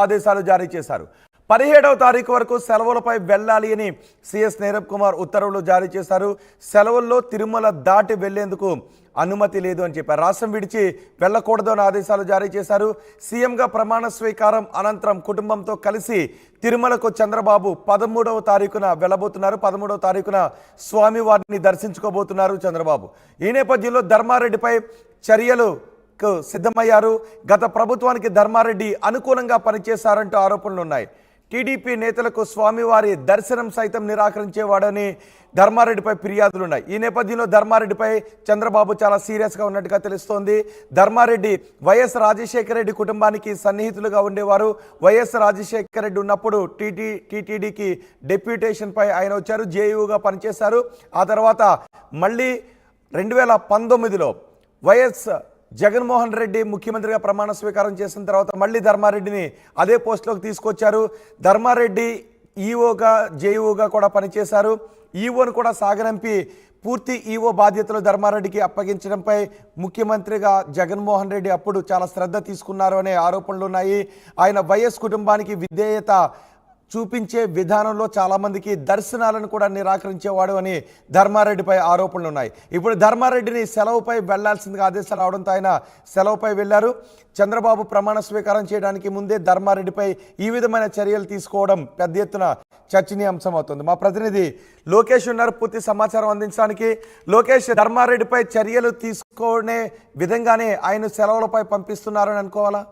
ఆదేశాలు జారీ చేశారు. 17వ తారీఖు వరకు సెలవులపై వెళ్లాలి అని సిఎస్ నీరబ్ కుమార్ ఉత్తర్వులు జారీ చేశారు. సెలవుల్లో తిరుమల దాటి వెళ్లేందుకు అనుమతి లేదు అని చెప్పారు. రాష్ట్రం విడిచి వెళ్లకూడదు అని ఆదేశాలు జారీ చేశారు. సీఎంగా ప్రమాణ స్వీకారం అనంతరం కుటుంబంతో కలిసి తిరుమలకు చంద్రబాబు 13వ తారీఖున వెళ్లబోతున్నారు. 13వ తారీఖున స్వామివారిని దర్శించుకోబోతున్నారు చంద్రబాబు. ఈ నేపథ్యంలో ధర్మారెడ్డిపై చర్యలు సిద్ధమయ్యారు. గత ప్రభుత్వానికి ధర్మారెడ్డి అనుకూలంగా పనిచేశారంటూ ఆరోపణలు ఉన్నాయి. టీడీపీ నేతలకు స్వామివారి దర్శనం సైతం నిరాకరించేవాడని ధర్మారెడ్డిపై ఫిర్యాదులున్నాయి. ఈ నేపథ్యంలో ధర్మారెడ్డిపై చంద్రబాబు చాలా సీరియస్గా ఉన్నట్టుగా తెలుస్తోంది. ధర్మారెడ్డి వైఎస్ రాజశేఖర రెడ్డి కుటుంబానికి సన్నిహితులుగా ఉండేవారు. వైఎస్ రాజశేఖర రెడ్డి ఉన్నప్పుడు టీటీడీకి డెప్యూటేషన్పై ఆయన వచ్చారు, జేయూగా పనిచేశారు. ఆ తర్వాత మళ్ళీ 2019లో వైఎస్ జగన్మోహన్ రెడ్డి ముఖ్యమంత్రిగా ప్రమాణ స్వీకారం చేసిన తర్వాత మళ్ళీ ధర్మారెడ్డిని అదే పోస్టులోకి తీసుకొచ్చారు. ధర్మారెడ్డి ఈఓగా జేఈఓగా కూడా పనిచేశారు. ఈఓను కూడా సాగనంపి పూర్తి ఈఓ బాధ్యతలు ధర్మారెడ్డికి అప్పగించడంపై ముఖ్యమంత్రిగా జగన్మోహన్ రెడ్డి అప్పుడు చాలా శ్రద్ధ తీసుకున్నారు అనే ఆరోపణలు ఉన్నాయి. ఆయన వైఎస్ కుటుంబానికి విధేయత చూపించే విధానంలో చాలామందికి దర్శనాలను కూడా నిరాకరించేవాడు అని ధర్మారెడ్డిపై ఆరోపణలు ఉన్నాయి. ఇప్పుడు ధర్మారెడ్డిని సెలవుపై వెళ్లాల్సిందిగా ఆదేశాలు రావడంతో ఆయన సెలవుపై వెళ్లారు. చంద్రబాబు ప్రమాణ స్వీకారం చేయడానికి ముందే ధర్మారెడ్డిపై ఈ విధమైన చర్యలు తీసుకోవడం పెద్ద ఎత్తున చర్చనీయాంశం అవుతుంది. మా ప్రతినిధి లోకేష్ ఉన్నారు పూర్తి సమాచారం అందించడానికి. లోకేష్, ధర్మారెడ్డిపై చర్యలు తీసుకునే విధంగానే ఆయన సెలవులపై పంపిస్తున్నారని అనుకోవాలా?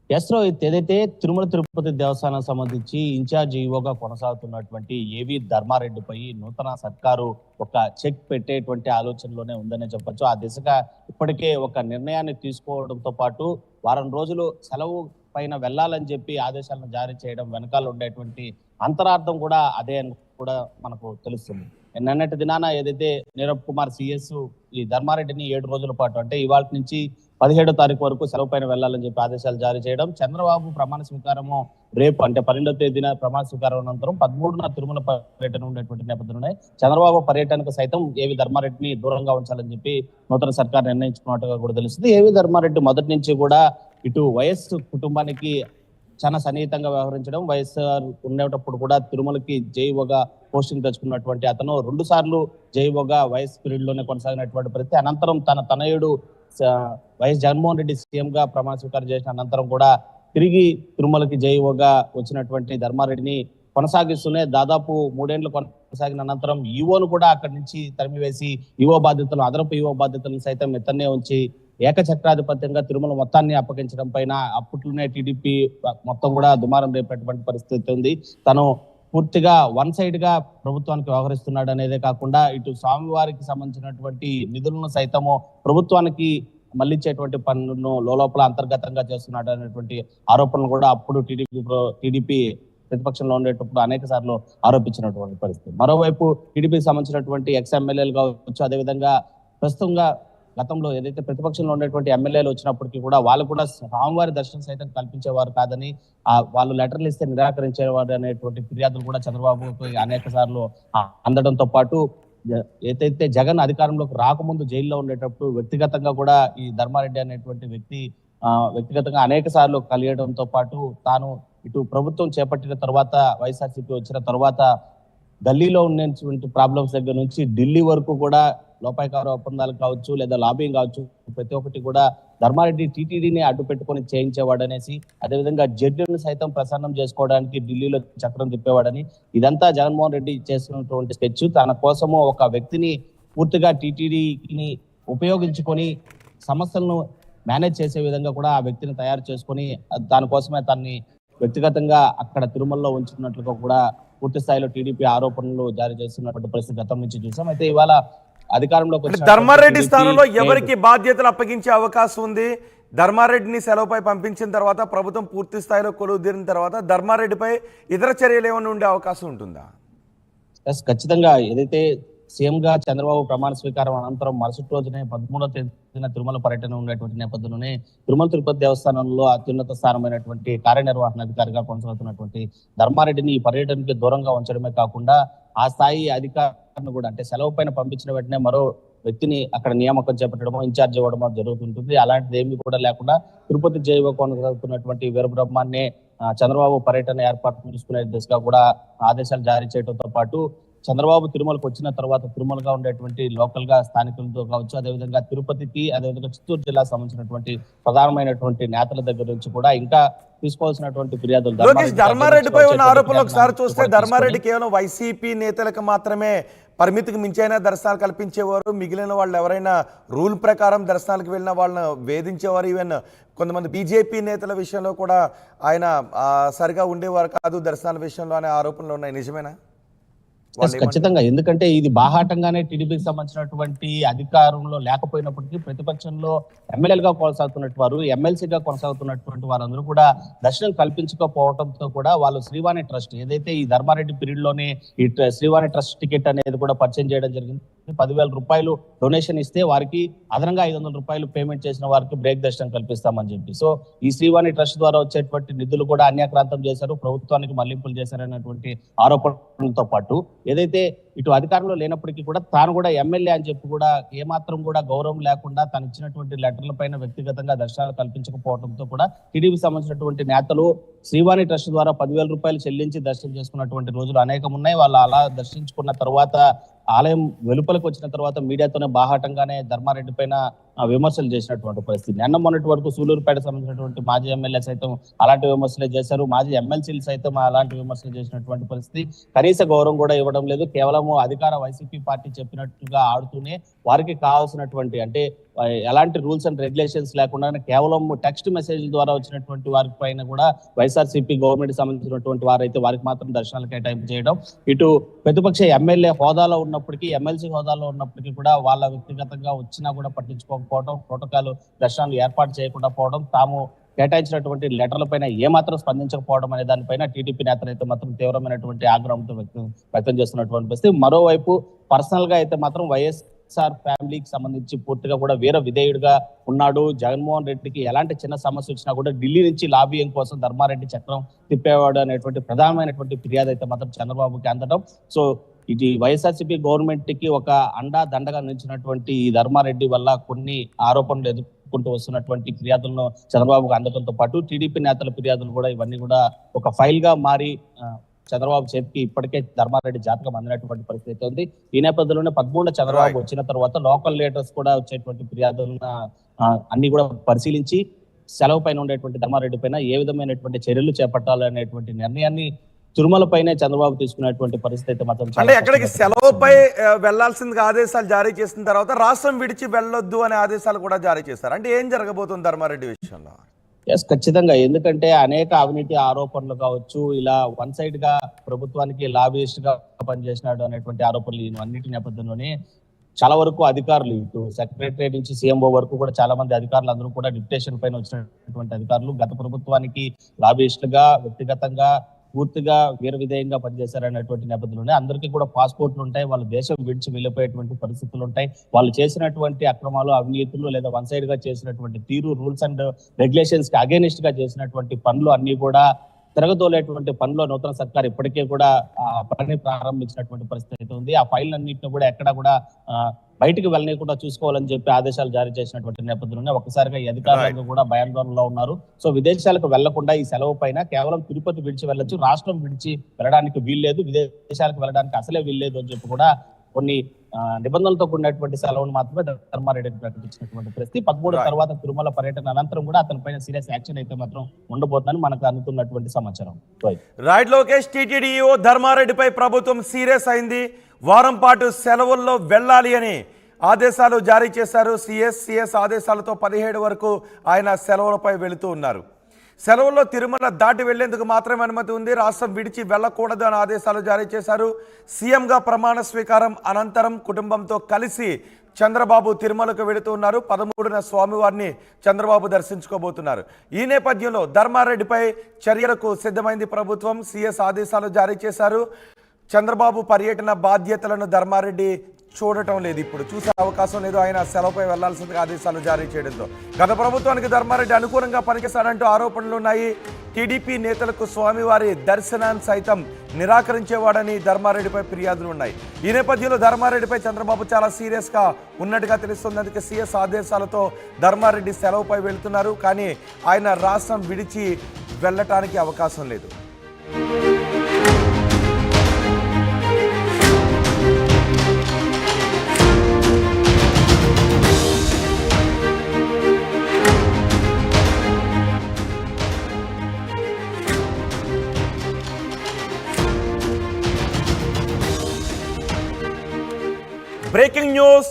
ఎస్ రోహిత్, ఏదైతే తిరుమల తిరుపతి దేవస్థానం సంబంధించి ఇన్ఛార్జ్ ఈఓగా కొనసాగుతున్నటువంటి ఏవి ధర్మారెడ్డిపై నూతన సర్కారు ఒక చెక్ పెట్టేటువంటి ఆలోచనలోనే ఉందనే చెప్పొచ్చు. ఆ దిశగా ఇప్పటికే ఒక నిర్ణయాన్ని తీసుకోవడంతో పాటు వారం రోజులు సెలవు పైన వెళ్లాలని చెప్పి ఆదేశాలను జారీ చేయడం వెనకాల ఉండేటువంటి అంతరార్థం కూడా అదే అని కూడా మనకు తెలుస్తుంది. నిన్నటి దినాన ఏదైతే నీరబ్ కుమార్ సిఎస్ ఈ ధర్మారెడ్డిని 7 రోజుల పాటు అంటే ఇవాళ నుంచి 17వ తారీఖు వరకు సెలవు పైన వెళ్లాలని చెప్పి ఆదేశాలు జారీ చేయడం, చంద్రబాబు ప్రమాణ స్వీకారము రేపు అంటే 12వ తేదీన ప్రమాణ స్వీకారం అనంతరం 13న తిరుమల పర్యటన ఉండేటువంటి నేపథ్యంలో చంద్రబాబు పర్యటనకు సైతం ఏవి ధర్మారెడ్డిని దూరంగా ఉంచాలని చెప్పి నూతన సర్కార్ నిర్ణయించుకున్నట్టుగా కూడా తెలుస్తుంది. ఏవి ధర్మారెడ్డి మొదటి నుంచి కూడా ఇటు వైఎస్ కుటుంబానికి చాలా సన్నిహితంగా వ్యవహరించడం, వైఎస్ఆర్ ఉండేటప్పుడు కూడా తిరుమలకి జేఈఓగా పోస్టింగ్ తెచ్చుకున్నటువంటి అతను 2 సార్లు జేఈఓగా వైఎస్ పీరియడ్ లోనే కొనసాగినటువంటి పరిస్థితి. అనంతరం తన తనయుడు వైఎస్ జగన్మోహన్ రెడ్డి సీఎం గా ప్రమాణ స్వీకారం చేసిన అనంతరం కూడా తిరిగి తిరుమలకి జేఈఓగా వచ్చినటువంటి ధర్మారెడ్డిని కొనసాగిస్తూనే దాదాపు 3 ఏళ్లు కొనసాగిన అనంతరం ఈఓను కూడా అక్కడి నుంచి తరిమివేసి ఈఓ బాధ్యతలు, అదనపు ఈఓ బాధ్యతలను సైతం ఎత్తనే ఉంచి ఏకచక్రాధిపత్యంగా తిరుమల మొత్తాన్ని అప్పగించడం పైన అప్పట్లోనే టీడీపీ మొత్తం కూడా దుమారం రేపేటువంటి పరిస్థితి ఉంది. తను పూర్తిగా వన్ సైడ్ గా ప్రభుత్వానికి వ్యవహరిస్తున్నాడు అనేదే కాకుండా ఇటు స్వామివారికి సంబంధించినటువంటి నిధులను సైతము ప్రభుత్వానికి మళ్లించేటువంటి పనులను లోపల అంతర్గతంగా చేస్తున్నాడు అనేటువంటి ఆరోపణలు కూడా అప్పుడు టీడీపీ ప్రతిపక్షంలో ఉండేటప్పుడు అనేక సార్లు ఆరోపించినటువంటి పరిస్థితి. మరోవైపు టీడీపీకి సంబంధించినటువంటి ఎక్స్ ఎమ్మెల్యేలు కావచ్చు, అదేవిధంగా ప్రస్తుతంగా గతంలో ఏదైతే ప్రతిపక్షంలో ఉండేటువంటి ఎమ్మెల్యేలు వచ్చినప్పటికీ కూడా వాళ్ళు కూడా స్వామివారి దర్శనం సైతం కల్పించేవారు కాదని, వాళ్ళు లెటర్లు ఇస్తే నిరాకరించేవారు అనేటువంటి ఫిర్యాదులు కూడా చంద్రబాబుకు అనేక సార్లు అందడంతో పాటు ఏదైతే జగన్ అధికారంలోకి రాకముందు జైల్లో ఉండేటప్పుడు వ్యక్తిగతంగా కూడా ఈ ధర్మారెడ్డి అనేటువంటి వ్యక్తి వ్యక్తిగతంగా అనేక సార్లు కలియడంతో పాటు తాను ఇటు ప్రభుత్వం చేపట్టిన తర్వాత వైఎస్ఆర్సీపీ వచ్చిన తర్వాత ఢిల్లీలో ఉన్నటువంటి ప్రాబ్లమ్స్ దగ్గర నుంచి ఢిల్లీ వరకు కూడా లోపాయకార ఒప్పందాలు కావచ్చు లేదా లాబింగ్ కావచ్చు, ప్రతి ఒక్కటి కూడా ధర్మారెడ్డి టీటీడీని అడ్డు పెట్టుకొని చేయించేవాడు అనేసి, అదేవిధంగా జడ్జిలను సైతం ప్రసన్నం చేసుకోవడానికి ఢిల్లీలో చక్రం తిప్పేవాడని, ఇదంతా జగన్మోహన్ రెడ్డి చేస్తున్నటువంటి స్కెచ్. తన కోసము ఒక వ్యక్తిని పూర్తిగా టీటీడీని ఉపయోగించుకొని సమస్యలను మేనేజ్ చేసే విధంగా కూడా ఆ వ్యక్తిని తయారు చేసుకొని దానికోసమే తనని వ్యక్తిగతంగా అక్కడ తిరుమలలో ఉంచుతున్నట్లుగా కూడా పూర్తి స్థాయిలో టీడీపీ ఆరోపణలు జారీ చేస్తున్నటువంటి పరిస్థితి గతం నుంచి చూసాం. అయితే ఇవాళ అధికారంలోకి ధర్మారెడ్డి స్థానంలో ఎవరికి బాధ్యతలు అప్పగించే అవకాశం ఉంది? ధర్మారెడ్డిని సెలవుపై పంపించిన తర్వాత ప్రభుత్వం పూర్తి స్థాయిలో కొలువుదీరిన తర్వాత ధర్మారెడ్డిపై ఇతర చర్యలు ఏమైనా ఉండే అవకాశం ఉంటుందా? ఖచ్చితంగా. ఏదైతే సీఎం గా చంద్రబాబు ప్రమాణ స్వీకారం అనంతరం మరుసటి రోజునే 13వ తేదీన తిరుమల పర్యటన ఉండేటువంటి నేపథ్యంలోనే తిరుమల తిరుపతి దేవస్థానంలో అత్యున్నత స్థానమైనటువంటి కార్యనిర్వహణాధికారిగా కొనసాగుతున్నటువంటి ధర్మారెడ్డిని ఈ పర్యటనకి దూరంగా ఉంచడమే కాకుండా ఆ స్థాయి అధికారులను కూడా అంటే సెలవు పైన పంపించిన వెంటనే మరో వ్యక్తిని అక్కడ నియామకం చేపట్టడమో ఇన్ఛార్జ్ ఇవ్వడమో జరుగుతుంటుంది. అలాంటిది ఏమీ కూడా లేకుండా తిరుపతి జైవ కొనసాగుతున్నటువంటి వీరబ్రహ్మాన్నే చంద్రబాబు పర్యటన ఏర్పాటు తీసుకునే దిశగా కూడా ఆదేశాలు జారీ చేయడంతో పాటు చంద్రబాబు తిరుమలకు వచ్చిన తర్వాత తిరుమలగా ఉండేటువంటి లోకల్ గా స్థానికులతో కావచ్చు, అదేవిధంగా తిరుపతికి, అదేవిధంగా చిత్తూరు జిల్లా సంబంధించినటువంటి ప్రధానమైనటువంటి నేతల దగ్గర నుంచి కూడా ఇంకా తీసుకోవాల్సినటువంటి ఫిర్యాదులు లోకేష్, ధర్మారెడ్డిపై ఉన్న ఆరోపణలు ఒకసారి చూస్తే ధర్మారెడ్డి కేవలం వైసీపీ నేతలకు మాత్రమే పరిమితికి మించైనా దర్శనాలు కల్పించేవారు. మిగిలిన వాళ్ళు ఎవరైనా రూల్ ప్రకారం దర్శనాలకు వెళ్ళిన వాళ్ళని వేధించేవారు. ఈవెన్ కొంతమంది బీజేపీ నేతల విషయంలో కూడా ఆయన సరిగా ఉండేవారు కాదు దర్శనాల విషయంలో అనే ఆరోపణలు ఉన్నాయి. నిజమేనా? ఖచ్చితంగా. ఎందుకంటే ఇది బాహాటంగానే టీడీపీకి సంబంధించినటువంటి అధికారంలో లేకపోయినప్పటికీ ప్రతిపక్షంలో ఎమ్మెల్యేలుగా కొనసాగుతున్నట్టు వారు, ఎమ్మెల్సీగా కొనసాగుతున్నటువంటి వారందరూ కూడా దర్శనం కల్పించకపోవడంతో కూడా వాళ్ళు శ్రీవాణి ట్రస్ట్ ఏదైతే ఈ ధర్మారెడ్డి పీరియడ్ లోనే ఈ శ్రీవాణి ట్రస్ట్ టికెట్ అనేది కూడా పరిచయం చేయడం జరిగింది. 10,000 రూపాయలు డొనేషన్ ఇస్తే వారికి అదనంగా 500 రూపాయలు పేమెంట్ చేసిన వారికి బ్రేక్ దర్శనం కల్పిస్తామని చెప్పి. సో ఈ శ్రీవాణి ట్రస్ట్ ద్వారా వచ్చేటువంటి నిధులు కూడా అన్యాక్రాంతం చేశారు, ప్రభుత్వానికి మళ్లింపులు చేశారనేటువంటి ఆరోపణలతో పాటు ఏదైతే ఇటు అధికారంలో లేనప్పటికీ కూడా తాను కూడా ఎమ్మెల్యే అని చెప్పి కూడా ఏమాత్రం కూడా గౌరవం లేకుండా తను ఇచ్చినటువంటి లెటర్ల పైన వ్యక్తిగతంగా దర్శనాలు కల్పించకపోవడంతో కూడా టీడీపీ సంబంధించినటువంటి నేతలు శ్రీవాణి ట్రస్ట్ ద్వారా 10,000 రూపాయలు చెల్లించి దర్శనం చేసుకున్నటువంటి రోజులు అనేకం ఉన్నాయి. వాళ్ళు అలా దర్శించుకున్న తర్వాత ఆలయం వెలుపలకు వచ్చిన తర్వాత మీడియాతోనే బాహాటంగానే ధర్మారెడ్డి పైన విమర్శలు చేసినటువంటి పరిస్థితి. నిన్న మొన్నటి వరకు సూలూరుపేట సంబంధించినటువంటి మాజీ ఎమ్మెల్యే సైతం అలాంటి విమర్శలే చేశారు, మాజీ ఎమ్మెల్సీలు సైతం అలాంటి విమర్శలు చేసినటువంటి పరిస్థితి. కనీస గౌరవం కూడా ఇవ్వడం లేదు. కేవలం అధికార వైసీపీ పార్టీ చెప్పినట్టుగా ఆడుతూనే వారికి కావాల్సినటువంటి అంటే ఎలాంటి రూల్స్ అండ్ రెగ్యులేషన్స్ లేకుండా కేవలం టెక్స్ట్ మెసేజ్ ద్వారా వచ్చినటువంటి వారి పైన కూడా వైఎస్ఆర్సీపీ గవర్నమెంట్ సంబంధించినటువంటి వారైతే వారికి మాత్రం దర్శనాలు కేటాయింపు చేయడం, ఇటు ప్రతిపక్ష ఎమ్మెల్యే హోదాలో ఉన్నప్పటికీ, ఎమ్మెల్సీ హోదాలో ఉన్నప్పటికీ కూడా వాళ్ళ వ్యక్తిగతంగా వచ్చినా కూడా పట్టించుకోకపోవడం, ప్రోటోకాల్ దర్శనాలు ఏర్పాటు చేయకుండా పోవడం, తాము కేటాయించినటువంటి లెటర్ల పైన ఏమాత్రం స్పందించకపోవడం అనే దానిపైన టీడీపీ నేతలు అయితే మాత్రం తీవ్రమైనటువంటి ఆగ్రహంతో వ్యక్తం చేస్తున్నటువంటి పరిస్థితి. మరోవైపు పర్సనల్ గా అయితే మాత్రం వైఎస్ఆర్ ఫ్యామిలీకి సంబంధించి పూర్తిగా కూడా వీర విధేయుడిగా ఉన్నాడు. జగన్మోహన్ రెడ్డికి ఎలాంటి చిన్న సమస్య వచ్చినా కూడా ఢిల్లీ నుంచి లాబింగ్ కోసం ధర్మారెడ్డి చక్రం తిప్పేవాడు అనేటువంటి ప్రధానమైనటువంటి ఫిర్యాదు అయితే మాత్రం చంద్రబాబుకి అందడం. సో ఇది వైఎస్ఆర్సీపీ గవర్నమెంట్ కి ఒక అండా దండగా నిలిచినటువంటి ఈ ధర్మారెడ్డి వల్ల కొన్ని ఆరోపణలు ఎదుర్కొంటూ వస్తున్నటువంటి ఫిర్యాదులను చంద్రబాబుకు అందడంతో పాటు టీడీపీ నేతల ఫిర్యాదులు కూడా ఇవన్నీ కూడా ఒక ఫైల్ గా మారి చంద్రబాబు చేతికి ఇప్పటికే ధర్మారెడ్డి జాతకం అందినటువంటి పరిస్థితి ఉంది. ఈ నేపథ్యంలోనే 13 చంద్రబాబు వచ్చిన తర్వాత లోకల్ లీడర్స్ కూడా వచ్చేటువంటి ఫిర్యాదులను అన్ని కూడా పరిశీలించి సెలవు పైన ఉండేటువంటి ధర్మారెడ్డి పైన ఏ విధమైనటువంటి చర్యలు చేపట్టాలనేటువంటి నిర్ణయాన్ని తిరుమల పైనే చంద్రబాబు తీసుకున్నటువంటి పరిస్థితి మాత్రం అంటే ఎక్కడికి సెలవుపై వెళ్లాల్సిందిగా ఆదేశాలు జారీ చేసిన తర్వాత రాష్ట్రం విడిచి వెళ్ళొద్దు అనే ఆదేశాలు కూడా జారీ చేశారు. అంటే ఏం జరగబోతుంది ధర్మారెడ్డి విషయంలో? ఎస్, ఖచ్చితంగా. ఎందుకంటే అనేక అవినీతి ఆరోపణలు కావచ్చు, ఇలా వన్ సైడ్ గా ప్రభుత్వానికి లాబియిస్ట్ గా పనిచేసినాడు అనేటువంటి ఆరోపణలు అన్నిటి నేపథ్యంలోనే చాలా వరకు అధికారులు ఇటు సెక్రటరియట్ నుంచి సీఎంఓ వరకు కూడా చాలా మంది అధికారులు అందరూ కూడా డిప్యుటేషన్ పైన వచ్చినటువంటి అధికారులు గత ప్రభుత్వానికి లాబియిస్టులుగా వ్యక్తిగతంగా పూర్తిగా వీర విధేయంగా పనిచేశారనేటువంటి నేపథ్యంలోనే అందరికీ కూడా పాస్పోర్ట్లు ఉంటాయి, వాళ్ళ దేశం విడిచి వెళ్ళిపోయేటువంటి పరిస్థితులు ఉంటాయి. వాళ్ళు చేసినటువంటి అక్రమాలు, అవినీతులు లేదా వన్ సైడ్ గా చేసినటువంటి తీరు, రూల్స్ అండ్ రెగ్యులేషన్స్ కి అగేనిస్ట్ గా చేసినటువంటి పనులు అన్ని కూడా తిరగదోలేటువంటి పనిలో నూతన సర్కార్ ఇప్పటికే కూడా పని ప్రారంభించినటువంటి పరిస్థితి ఉంది. ఆ ఫైల్ అన్నింటినీ కూడా ఎక్కడ కూడా బయటికి వెళ్ళనీయకుండా చూసుకోవాలని చెప్పి ఆదేశాలు జారీ చేసినటువంటి నేపథ్యంలోనే ఒక్కసారిగా ఈ అధికారులు కూడా భయాందోళనలో ఉన్నారు. సో విదేశాలకు వెళ్లకుండా ఈ సెలవు పైన కేవలం తిరుపతి విడిచి వెళ్ళొచ్చు, రాష్ట్రం విడిచి వెళ్ళడానికి వీల్లేదు, విదేశాలకు వెళ్ళడానికి అసలే వీల్లేదు అని చెప్పి కూడా కొన్ని నిబంధనలతో కూడినటువంటి సెలవును మాత్రమే ధర్మారెడ్డిని ప్రకటించినటువంటి పరిస్థితి. 13 తర్వాత తిరుమల పర్యటన అనంతరం కూడా అతని పైన సీరియస్ యాక్షన్ అయితే మాత్రం ఉండబోతుందని మనకు అందుతున్నటువంటి సమాచారం. రైట్ లోకేష్, టీటీడీఓ ధర్మారెడ్డిపై ప్రభుత్వం సీరియస్ అయింది. వారం పాటు సెలవుల్లో వెళ్ళాలి అని ఆదేశాలు జారీ చేశారు. సిఎస్ ఆదేశాలతో 17 వరకు ఆయన సెలవులపై వెళుతూ ఉన్నారు. సెలవుల్లో తిరుమల దాటి వెళ్లేందుకు మాత్రమే అనుమతి ఉంది, రాష్ట్రం విడిచి వెళ్లకూడదు అని ఆదేశాలు జారీ చేశారు. సీఎంగా ప్రమాణ స్వీకారం అనంతరం కుటుంబంతో కలిసి చంద్రబాబు తిరుమలకు వెళుతూ ఉన్నారు. 13న స్వామివారిని చంద్రబాబు దర్శించుకోబోతున్నారు. ఈ నేపథ్యంలో ధర్మారెడ్డిపై చర్యలకు సిద్ధమైంది ప్రభుత్వం. సిఎస్ ఆదేశాలు జారీ చేశారు. చంద్రబాబు పర్యటన బాధ్యతలను ధర్మారెడ్డి చూడటం లేదు, ఇప్పుడు చూసే అవకాశం లేదు. ఆయన సెలవుపై వెళ్లాల్సిందిగా ఆదేశాలు జారీ చేయడంతో గత ప్రభుత్వానికి ధర్మారెడ్డి అనుకూలంగా పనిచేశాడంటూ ఆరోపణలు ఉన్నాయి. టీడీపీ నేతలకు స్వామివారి దర్శనాన్ని సైతం నిరాకరించేవాడని ధర్మారెడ్డిపై ఫిర్యాదులు ఉన్నాయి. ఈ నేపథ్యంలో ధర్మారెడ్డిపై చంద్రబాబు చాలా సీరియస్గా ఉన్నట్టుగా తెలుస్తుంది. అందుకే సీఎస్ ఆదేశాలతో ధర్మారెడ్డి సెలవుపై వెళ్తున్నారు. కానీ ఆయన రాష్ట్రం విడిచి వెళ్ళటానికి అవకాశం లేదు. బ్రేకింగ్ న్యూస్,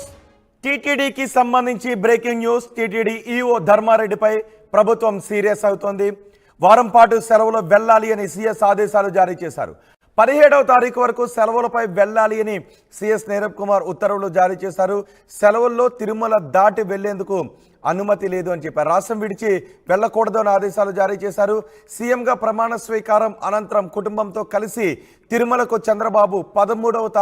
టీటీడీకి సంబంధించి బ్రేకింగ్ న్యూస్. టీటీడీ ఈఓ ధర్మారెడ్డిపై ప్రభుత్వం సీరియస్ అవుతోంది. వారం పాటు సెలవులో వెళ్ళాలి అని సీఎస్ ఆదేశాలు జారీ చేశారు. 17వ తారీఖు వరకు సెలవులపై వెళ్ళాలి అని సీఎస్ నీరబ్ కుమార్ ఉత్తర్వులు జారీ చేశారు. సెలవుల్లో తిరుమల దాటి వెళ్లేందుకు అనుమతి లేదు అని చెప్పారు. రాష్ట్రం విడిచి వెళ్ళకూడదు అని ఆదేశాలు జారీ చేశారు. సీఎంగా ప్రమాణ స్వీకారం అనంతరం కుటుంబంతో కలిసి తిరుమలకు చంద్రబాబు 13వ తారీఖు